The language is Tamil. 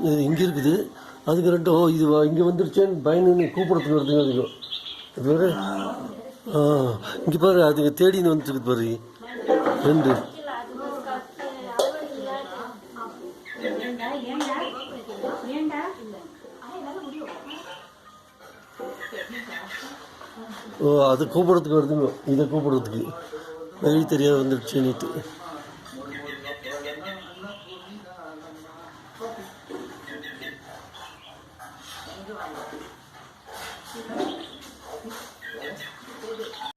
இது இங்கே இருக்குது. அதுக்கு ரெண்டு இது இங்கே வந்துருச்சேன்னு பயந்து கூப்பிட்றதுக்கு வருதுங்க. அதுக்கும் இது வேறு இங்கே பாரு, அதுங்க தேடின்னு வந்துருக்குது பாரு ரெண்டு. அது கூப்பிட்றதுக்கு வருதுங்க, இதை கூப்பிட்றதுக்கு வழி தெரியாது வந்துடுச்சுன்னுட்டு.